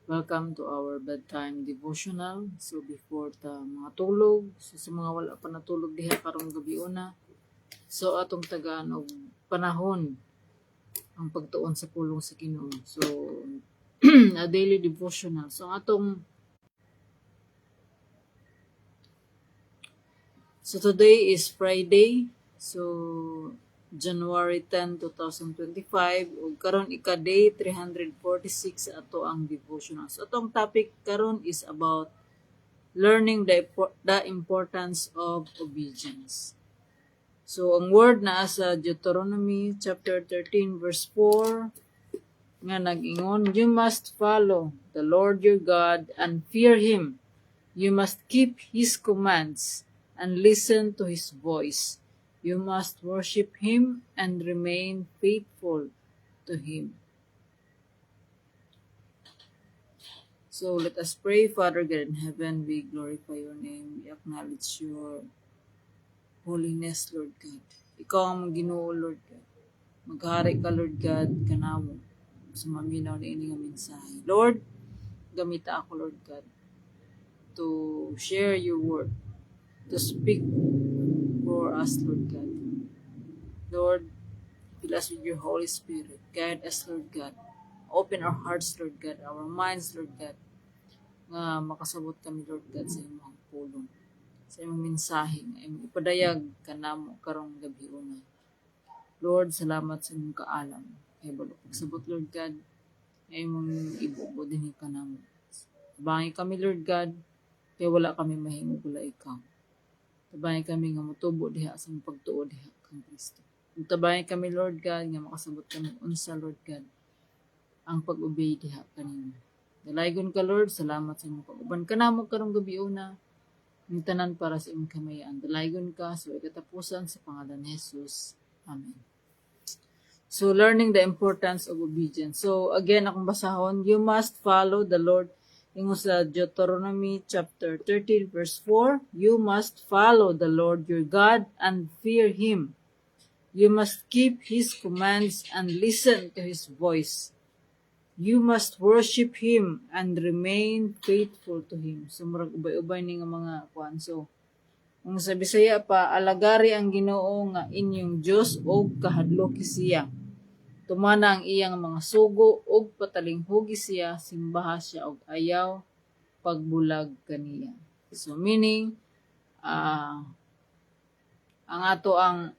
Welcome to our bedtime devotional. So before ta mga tulog, so sa mga wala pa natulog diha karong gabi una. So atong tagaan og panahon ang pagtuon sa pulong sa Ginoo. So a daily devotional. So today is Friday. So January 10, 2025 ug karon ika-day 346 ato ang devotional. So atong topic karon is about learning the importance of obedience. So ang word na sa Deuteronomy chapter 13 verse 4 nga nag-ingon, you must follow the Lord your God and fear Him. You must keep His commands and listen to His voice. You must worship Him and remain faithful to Him. So let us pray. Father God in heaven, we glorify your name. We acknowledge your holiness, Lord God. Ikaw ang Ginoo, Lord God. Maghari ka, Lord God, kanamo sa maminaw na ini nga mensahe. Lord, gamita ako, Lord God, to share your word, to speak for us, Lord God. Lord, fill us with your Holy Spirit. Guide us, Lord God. Open our hearts, Lord God, our minds, Lord God, nga makasabot kami, Lord God, sa imong pulong, sa imong mensahe, nga imong ipadayag kanamo karong gabi una. Lord, salamat sa imong kaalam. Kay balo pagsabot, Lord God, nga imong ibubo dinhi kanamo. Tabangi kami, Lord God, kay wala kami mahimo wala ikaw. Tabangi kami nga motubo diha sa imong pagtuo diha kang Kristo. Tabangi kami, Lord God, nga makasabot kami unsa, Lord God, ang pag-obey diha kanimo. Dalaygon ka, Lord, salamat sa imong pag-uban kanamo karong gabi una. Ang tanan para sa imong kamayan. Dalaygon ka sa katapusan sa pangalan ni Jesus. Amen. So, learning the importance of obedience. So, again, akong basahon, you must follow the Lord. Ingon sa Deuteronomy chapter 13 verse 4, you must follow the Lord your God and fear Him. You must keep His commands and listen to His voice. You must worship Him and remain faithful to Him. So, murag ubay-ubay ni nga mga kuan. So, kung sa Bisaya pa, alagari ang Ginoo nga inyong Dios o kahadlok siya. Tumana ang iyang mga sugo ug patalinghugi siya, simbaha siya og ayaw pagbulag kaniya. So meaning ang ato ang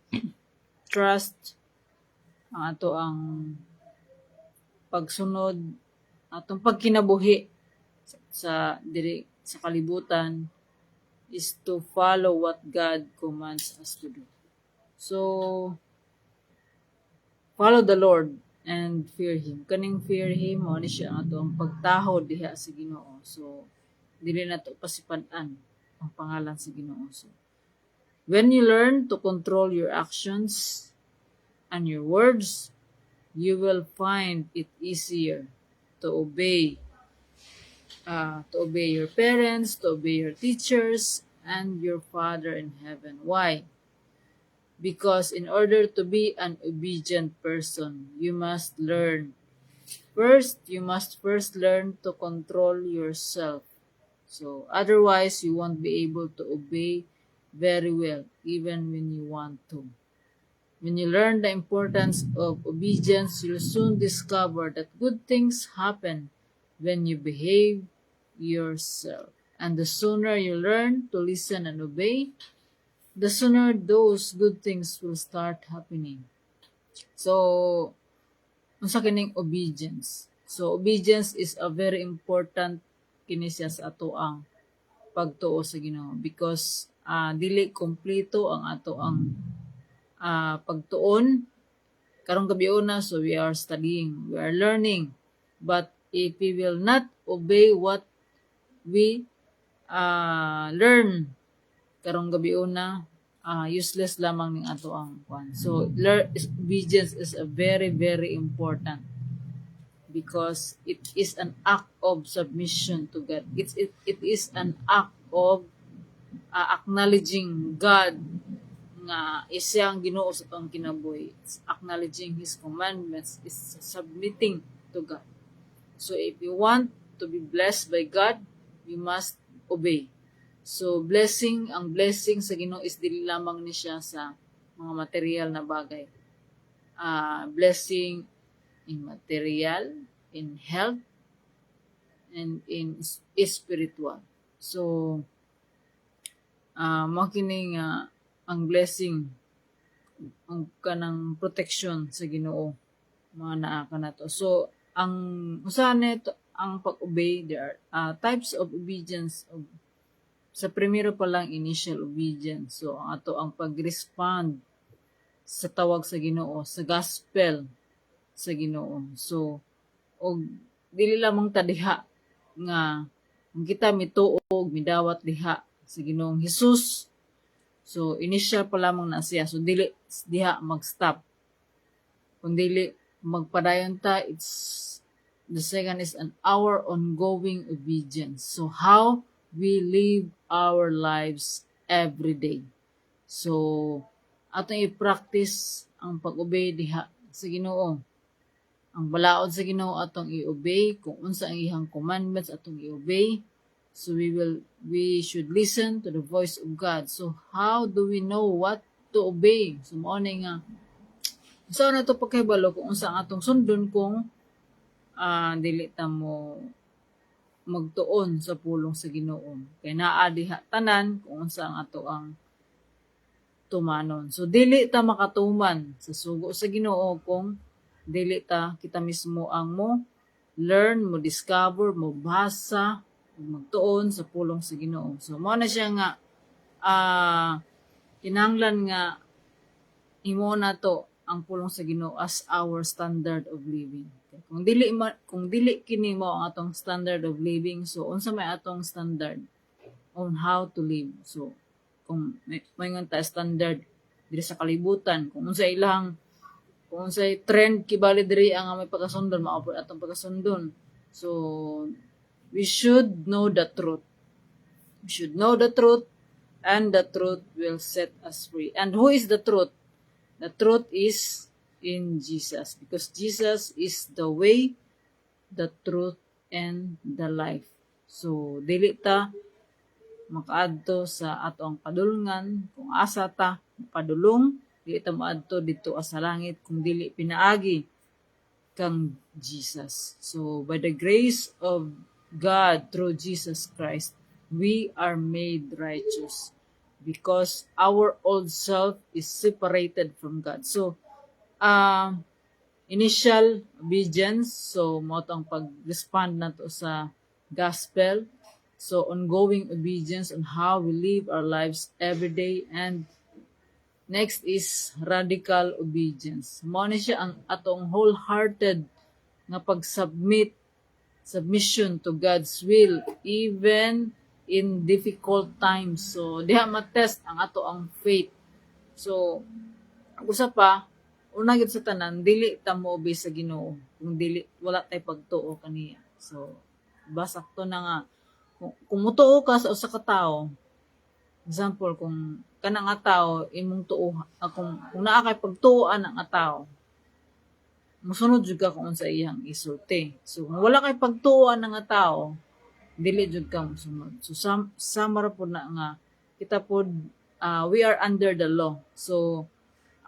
trust, ang ato ang pagsunod, atong pagkinabuhi sa kalibutan is to follow what God commands us to do. So follow the Lord and fear Him. Kaning fear Him, mo ni siya ang ato ang pagtaho diha sa Ginoo. So, dili na to pasipan-an ang pangalan sa Ginoo. So, when you learn to control your actions and your words, you will find it easier to obey your parents, to obey your teachers, and your Father in heaven. Why? Because in order to be an obedient person, you must learn. You must first learn to control yourself. So otherwise, you won't be able to obey very well, even when you want to. When you learn the importance of obedience, you'll soon discover that good things happen when you behave yourself. And the sooner you learn to listen and obey, the sooner those good things will start happening. So, unsa kining obedience? So, obedience is a very important kini siya sa ato ang pagtuo sa Ginoo because dili kompleto ang ato ang pagtuon karong gabi una. So, we are studying, we are learning. But if we will not obey what we learn karong gabi una, useless lamang ning ato ang kwan. So obedience is a very very important because it is an act of submission to God. It is an act of acknowledging God nga isa ang Ginoo sa atong kinabuhi. It's acknowledging His commandments, is submitting to God. So if you want to be blessed by God, we must obey. So ang blessing sa Ginoo is dili lamang ni siya sa mga material na bagay. Blessing in material, in health, and in spiritual. So makining ang blessing, ang kanang protection sa Ginoo mga naa ka na to. So ang usahan nito ang pag-obey, there are types of obedience. Sa primero pa lang, initial obedience. So ato ang pag-respond sa tawag sa Ginoo, sa gospel sa Ginoo. So og dili lamang ta diha nga kung kita mituog midawat diha sa Ginoong Hesus. So initial pa lamang na siya. So dili diha mag-stop. Kung dili magpadayon ta, the second is our ongoing obedience. So how we live our lives every day. So atong i-practice ang pag-obey diha sa Ginoo. Ang balaod sa Ginoo atong i-obey, kung unsa ang iyang commandments atong i-obey. So we should listen to the voice of God. So how do we know what to obey? So mao ni nga so na to pagkahibalo kung unsa ang atong sundon kung dili ta mo magtuon sa pulong sa Ginoo. Kay naa diha tanan kung unsa ang ato ang tumanon. So dili ta makatuman sa sugo sa Ginoo kung dili ta kita mismo ang mo learn, mo discover, mo basa, magtuon sa pulong sa Ginoo. So mao na siya nga kinahanglan nga imo na to ang pulong sa Ginoo as our standard of living. Okay? Kung dili kini mo ang atong standard of living, so unsa may atong standard on how to live. So kung may nga standard diri sa kalibutan, kung unsay trend kibali diri ang may pagkasundon, mao atong pagkasundon. So we should know the truth. We should know the truth, and the truth will set us free. And who is the truth? The truth is in Jesus, because Jesus is the way, the truth, and the life. So dili ta makaadto sa atong padulngan kung asa ta padulong, dili ta maadto dito sa langit kung dili pinaagi kang Jesus. So by the grace of God through Jesus Christ, we are made righteous because our old self is separated from God. So initial obedience, so mo tong pag-respond nato sa gospel. So ongoing obedience on how we live our lives every day, and next is radical obedience. Mao ni siya ang atong wholehearted nga submission to God's will even in difficult times. So diha ma-test ang ato ang faith. So usa pa, una gyud sa tanan, dili ta mo obey sa Ginoo kung dili wala tay pagtuo kaniya. So basakto na nga kung mutuo ka sa usa ka tawo, example kung kanang nga tawo imong tuo, kung naa kay pagtuoan ang tawo, musunod jud ka kung unsa iyang isulti. So kung wala kay pagtuoan ng tawo, dili jud ka mosunod. So samara po na nga kita pod we are under the law. So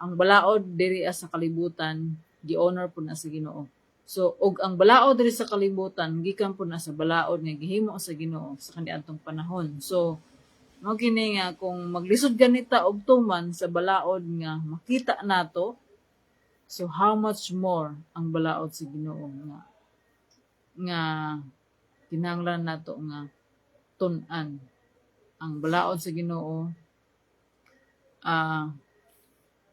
ang balaod diri sa kalibutan gi-honor po na sa Ginoo. So og ang balaod diri sa kalibutan gikan po na sa balaod nga gihimo sa Ginoo sa kaniadtong panahon. So mao kini nga kung maglisod ganita og tuman sa balaod nga makita nato, so how much more ang balaod sa Ginoo nga kinahanglan nato nga tun-an ang balaod sa Ginoo.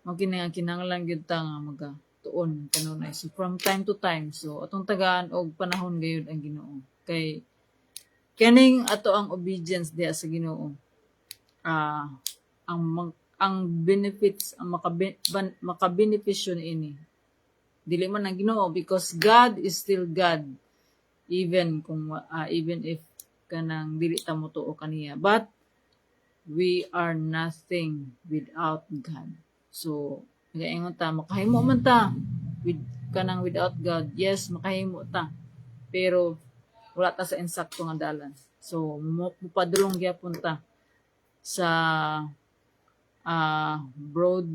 Mao kini nga kinahanglan gyud ta nga magatuon kanunay. So from time to time, so atong tagaan og panahon gayud ang Ginoo. Kay kaning ato ang obedience diha sa Ginoo. Ang benefits, ang makabenepisyo ini dili man ang Ginoo, because God is still God even if kanang dili ta mo tuo kaniya, but we are nothing without God. So gaingon ta makahimo man ta without God. Yes, makahimo ta, pero wala ta sa insakto nga dalan. So mupadulong gyapon ta sa broad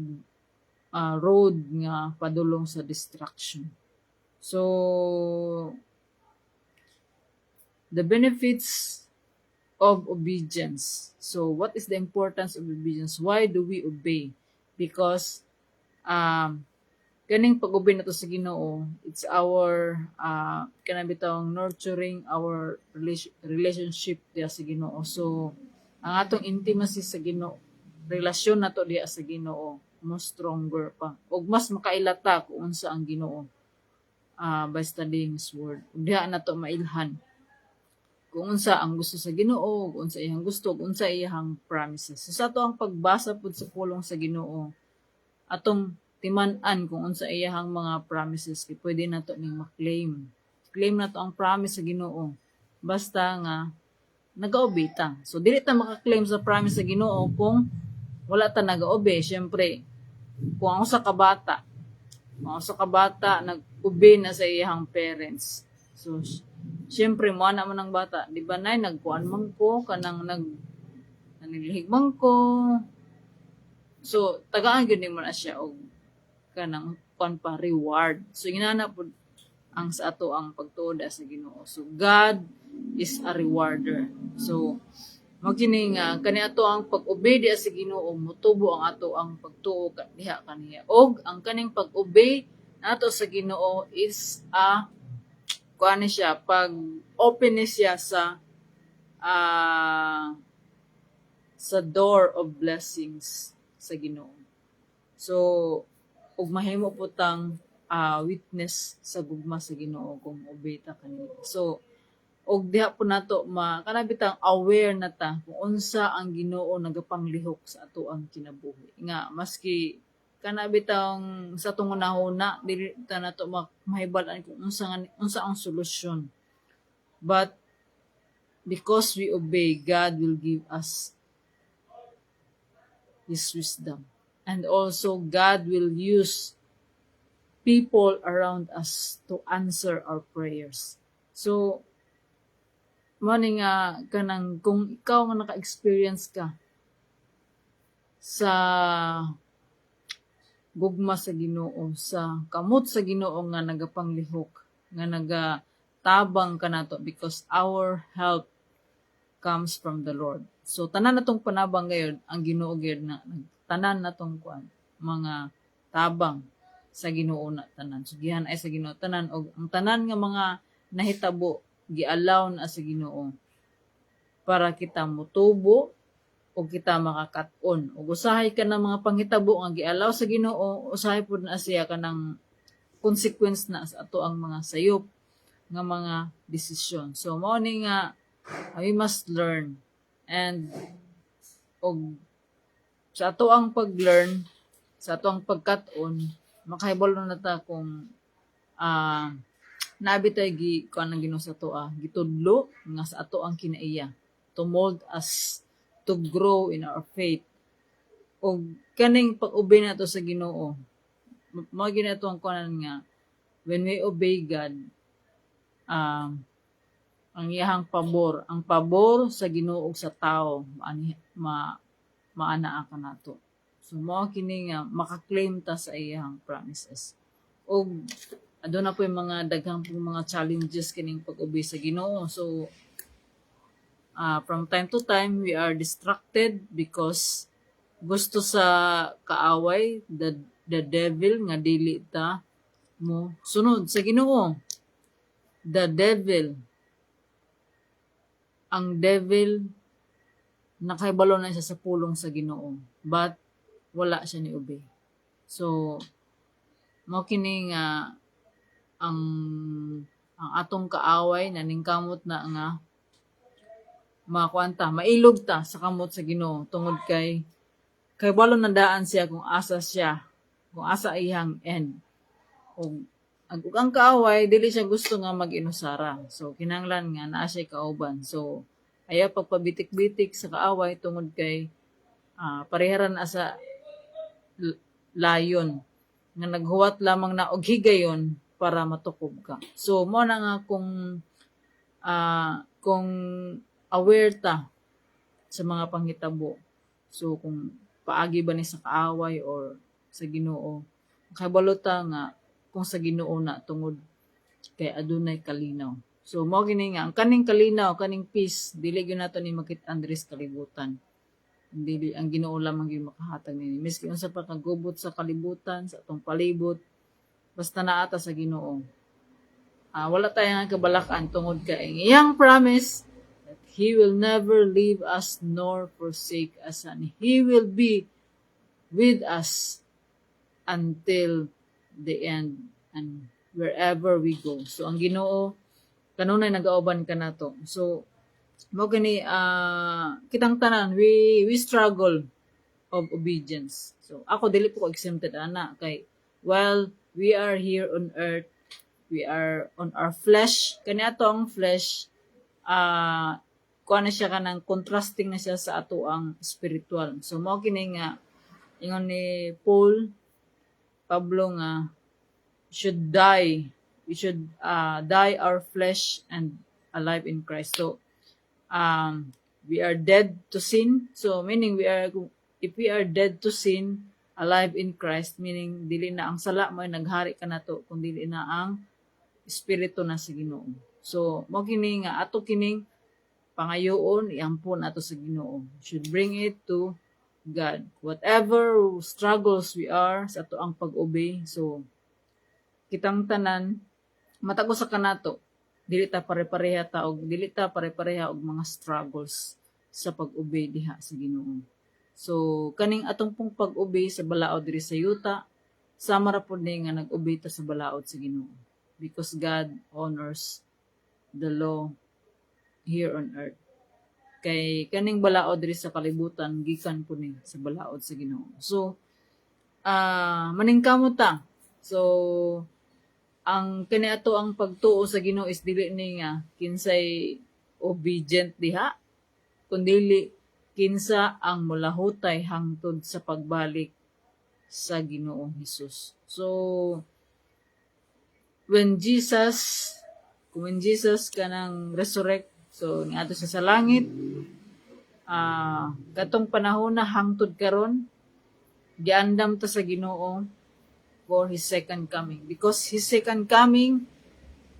road nga padulong sa destruction. So the benefits of obedience. So what is the importance of obedience? Why do we obey? Because kaning pag-obey nato sa Ginoo, it's our kanang bitawng nurturing our relationship diha sa Ginoo. So ang atong intimacy sa Ginoo, relasyon nato diha sa Ginoo, mo stronger pa. Ug mas makailata kung unsa ang Ginoo by studying His Word. Ug diha nato mailhan kung unsa ang gusto sa Ginoo, kung unsa iyang gusto, kung unsa iyang promises. So sa ato ang pagbasa pud sa pulong sa Ginoo, atong timan-an kung unsa iyang mga promises, kay pwede nato ning ma-claim. Claim nato ang promise sa Ginoo basta nga nag-obey ta. So dili ta maka-claim sa promise sa Ginoo kung wala ta nag-obey. Syempre, kung ang usa ka bata, nag-obey na sa iyang parents. So syempre mo ana man ang bata, di ba nay nagkuan man ko kanang nanilihig man ko. So tagaan gyud nimo na siya og kanang kuan pa reward. So inana pud ang sa ato ang pagtuod sa Ginoo. So God is a rewarder. So magkini nga kani ato ang pag-obey diha sa Ginoo, motubo ang ato ang pagtuo diha kaniya. Og ang kaning pag-obey nato sa Ginoo is kuan siya pag open siya sa door of blessings sa Ginoo. So ug mahimo putang witness sa gugma sa Ginoo kung obey ta kanila. So og diha po nato kanabitang aware na ta kung unsa ang Ginoo nagapanglihok sa ato ang kinabuhi. Nga maski kanabitang sa tungunahuna dili ta nato mahibal-an kung unsa ang solusyon. But because we obey, God will give us His wisdom. And also God will use people around us to answer our prayers. So mani nga kanang kung ikaw nga naka-experience ka sa gugma sa Ginoo, sa kamot sa Ginoo nga nagapanglihok, nga nagatabang kanato because our help comes from the Lord. So tanan natong panabang gayud ang Ginoo gyud na tanan natong kuan mga tabang sa Ginoo na tanan. So gihan ay sa Ginoo tanan og ang tanan nga mga nahitabo gi-allow na sa Ginoo para kita motubo o kita makakat-on. O usahay ka ng mga panghitabo nga gi-allow sa Ginoo, usahay pud na siya kanang consequence na sa ato ang mga sayop nga mga desisyon. So mao ni nga we must learn, and og sa ato ang pag-learn, sa ato ang pagkat-on, makahibalo na ta kung nabi tayo kuan ang Ginoo sa ato gitudlo nga sa ato ang kinaiya to mold us to grow in our faith. Og kaning pag-obey nato sa Ginoo, mao ginato ang kuan nga when we obey God, ang iyang pabor, ang pabor sa Ginoo ug sa tao maanaa ka nato. So mao kini nga maka-claim ta sa iyang promises. Og aduna po yung mga daghang po mga challenges kining pag-obey sa Ginoo. So from time to time we are distracted because gusto sa kaaway, the devil nga dili ta mo sunod sa Ginoo. The devil, ang devil nakahibalo na siya sa pulong sa Ginoo, but wala siya ni obey. So mao kini nga ang atong kaaway naningkamot na nga makuanta, mailog ta sa kamot sa Ginoo tungod kay balo na daan siya kung asa iyang end. Ug ang kaaway dili siya gusto nga mag-inusara. So kinahanglan nga naa siya kauban. So ayaw pagpabitik-bitik sa kaaway tungod kay pareharan asa layon nga naghuwat lamang na og higayon para matukob ka. So mo na nga kung kung aware ta sa mga panghitabo. So kung paagi ba ni sa kaaway or sa Ginoo, kabalo ta nga kung sa Ginoo na tungod kay adunay kalinaw. So mao gini nga ang kaning kalinaw, kaning peace, dili gyud nato ni makit-an diri sa kalibutan. Dili ang Ginoo lamang gyud makahatag nini. Miski unsa pa kagubot sa kalibutan, sa atong palibot, basta naata sa Ginoo. Wala tayong kabalakan tungod kay iyang promise that He will never leave us nor forsake us, and He will be with us until the end and wherever we go. So ang Ginoo kanunay nagauban ka nato. So mo gani kitang tanan we struggle of obedience. So ako dili ko exempted ana kay while we are here on earth, we are on our flesh. Kani ato ang flesh kuha na siya kanang contrasting na siya sa ato ang spiritual. So mo kini nga ingon ni Pablo nga should die. We should die our flesh and alive in Christ. So we are dead to sin. So meaning if we are dead to sin, alive in Christ, meaning dili na ang sala mo naghari ka nato kun dili na ang espiritu na sa Ginoo. So mo kini nga ato kining pangayoon iampon ato sa Ginoo. Should bring it to God. Whatever struggles we are sa ato ang pag-obey. So kitang tanan matago sa kanato dili ta pare-pareha ta og dili ta pare-pareha og mga struggles sa pag-obey diha sa Ginoo. So kaning atong pong pag-obey sa balaod diri sa yuta sama ra pud ni nga nag-obey ta sa balaod sa Ginoo because God honors the law here on earth. Kay kaning balaod diri sa kalibutan gikan po ni sa balaod sa Ginoo. So maningkamot ta. So ang kaniadto ang pagtuo sa Ginoo is dili ni nga kinsay obedient diha kundi kinsa ang mulahutay hangtod sa pagbalik sa Ginoong Hesus. So when Jesus kanang resurrect, so niadto siya sa langit, katong panahon na hangtod karon giandam ta sa Ginoo for His second coming. Because His second coming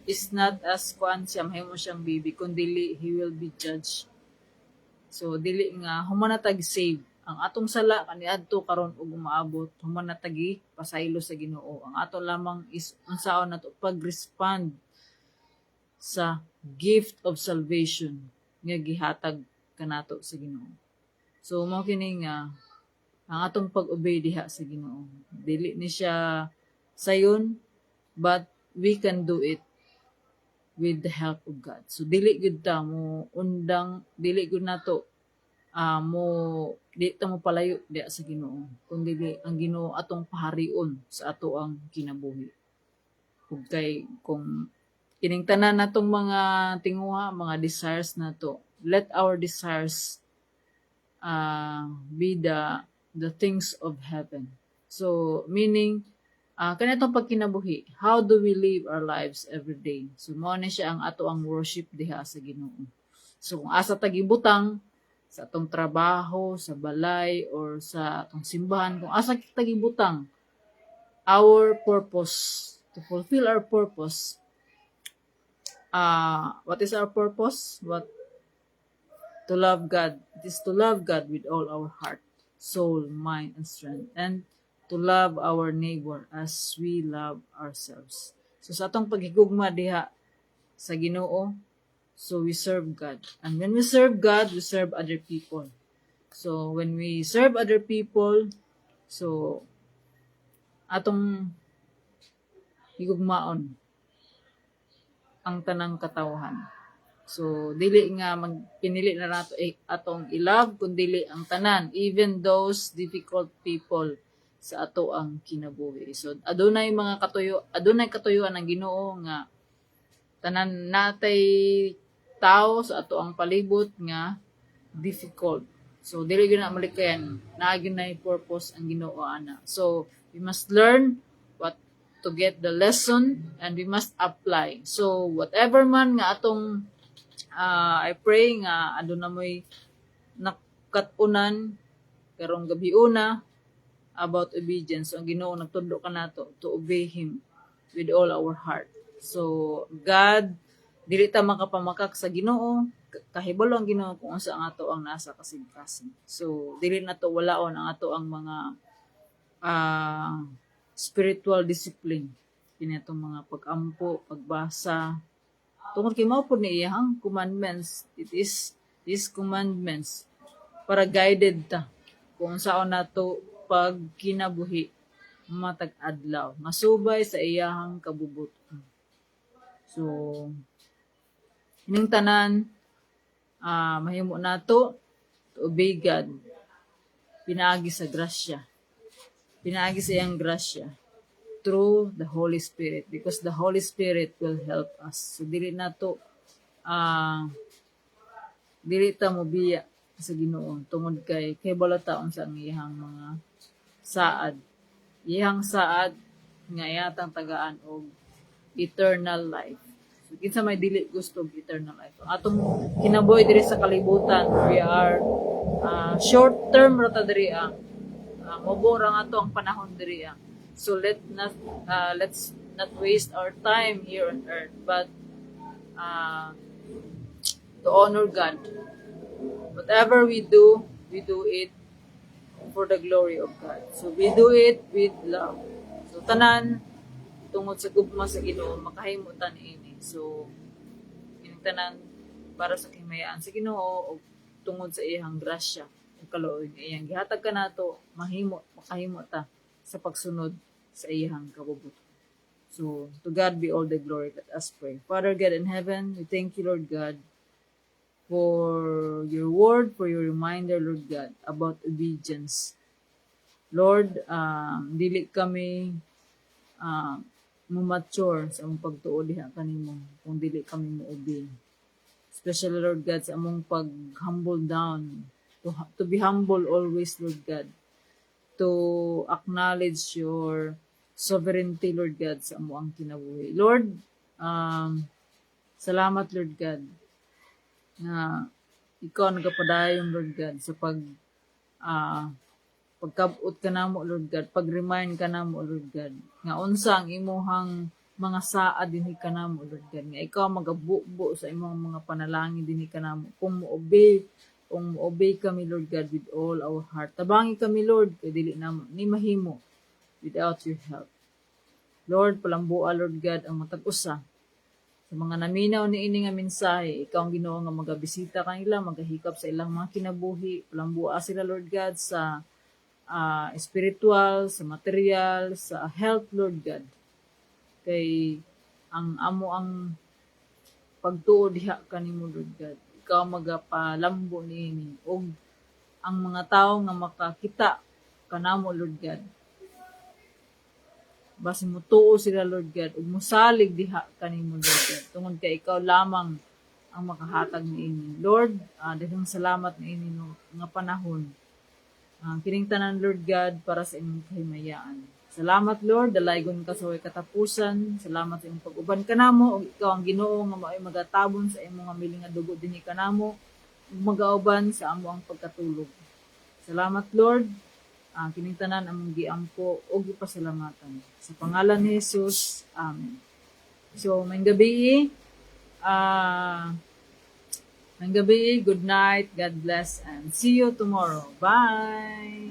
is not as kuan siya, mahimo siyang bibi, kundi He will be judged. So, dili nga, humanatag save. Ang atong sala, kaniadto karon og umaabot, humanatagi pasaylo sa Ginoo. Ang ato lamang is, unsaon nato pag-respond sa gift of salvation nga gihatag kanato sa Ginoo. So, mao kini nga, ang atong pag-obey diha sa Ginoo. Dili ni siya sayon, but we can do it with the help of God. So dili gud ta mo undang, dili gud nato di ta mo palayo diha sa Ginoo. Kundi ang Ginoo atong paharion sa ato ang kinabuhi. Ug kay kung kining tanan natong mga tinguha, mga desires nato, let our desires be the things of heaven. So, meaning, kanitong pagkinabuhi, how do we live our lives every day? So, mao na siya ang ato ang worship diha sa Ginoo. So, kung asa tagibutang sa atong trabaho, sa balay, or sa atong simbahan, kung asa tagibutang, our purpose, to fulfill our purpose, what is our purpose? To love God. It is to love God with all our heart, soul, mind, and strength, and to love our neighbor as we love ourselves. So sa atong paghigugma diha sa Ginoo, so we serve God. And when we serve God, we serve other people. So when we serve other people, so atong higugmaon ang tanang katawhan. So, dili nga pinili na nato atong i-love, kundi ang tanan, even those difficult people sa ato ang kinabuhi. So, adunay katuyuan ang Ginoo nga tanan natay tao sa ato ang palibot nga difficult. So, dili gyud na malikayan, naagin na purpose ang Ginoo ana. So, we must learn what to get the lesson and we must apply. So, whatever man nga atong I pray nga ado na mo'y nakatunan karong gabi una about obedience. So, ang Ginoo nagtudlo ka nato to obey Him with all our heart. So, God, dili ta makapamakak sa Ginoo, kahibalo ang Ginoo kung unsa ang ato ang nasa kasigkasin. So, dili na to walaon ang ato ang mga spiritual discipline. Kini atong mga pag-ampo, pagbasa. Tungod kay mao pud ni iyang commandments. It is these commandments para guided ta kung saan nato pag kinabuhi matag adlaw masubay sa iyahang kabubuton. So ining tanan mahimo nato to obey God pinaagi sa grasya. Pinaagi sa iyang grasya through the Holy Spirit because the Holy Spirit will help us. So dili nato dili ta mobiya sa Ginoo tungod kay balataon sa iyang mga saad. Iyang saad nga iyatang tagaan og eternal life. So kinsa may dili gusto og eternal life. Ang atong kinabuhi diri sa kalibutan, we are short term ra ta diri mabura nga to ang panahon diri So let's not waste our time here on earth, but to honor God. Whatever we do it for the glory of God. So we do it with love. So tanan tungod sa gugma sa Ginoo makahimutan ini. So ining tanan para sa kahimayaan sa Ginoo o tungod sa iyang grasya ug kaluoy iyang gihatag kanato makahimo ta sa pagsunod sa iyang kabubuton. So to God be all the glory. Let us pray. Father God in heaven, we thank you, Lord God, for your word, for your reminder, Lord God, about obedience. Lord, dili kami mature sa among pagtuo diha kanimo kung dili kami mo-obey. Especially, Lord God, sa among pag-humble down, to be humble always, Lord God, to acknowledge your sovereignty, Lord God, sa among kinabuhi. Lord, salamat, Lord God, na ikaw nagapadayon, Lord God, sa pagkabot ka namo, Lord God, pag-remind ka namo, Lord God, nga unsa ang imuhang mga saad dinhi ka namo, Lord God, nga ikaw magabubo sa imong mga panalangin dinhi ka namo kung mo-obey kami, Lord God, with all our heart. Tabangi kami, Lord, kay dili namo ni mahimo without your help. Lord, palambua, Lord God, ang matag usa sa mga naminaw ni ini nga mensahe, ikaw ang Ginoo nga magabisita kanila, magahikap sa ilang mga kinabuhi, palambua sila, Lord God, sa spiritual, sa material, sa health, Lord God. Kay ang amo ang pagtuo diha kanimo, Lord God. Ikaw magapalambo niini og ang mga tawo nga makakita kanamo, Lord God. Basi mo tuo sila, Lord God, ug mosalig diha kanimo, Lord God. Tungod kay ikaw lamang ang makahatag niini. Lord, daghang salamat niini nga panahon. Kining tanan, Lord God, para sa imong kahimayaan. Salamat, Lord, dalaygon ka sa way katapusan. Salamat sa imong pag-uban kanamo ug ikaw ang Ginoo nga mao'y magatabon sa imong nga miling nga dugo dinhi kanamo ug magauban sa amo ang pagkatulog. Salamat, Lord. Kining tanan among giampo ug gipasalamatan. Sa pangalan ni Jesus. Amen. So, may gabi, good night, God bless, and see you tomorrow. Bye!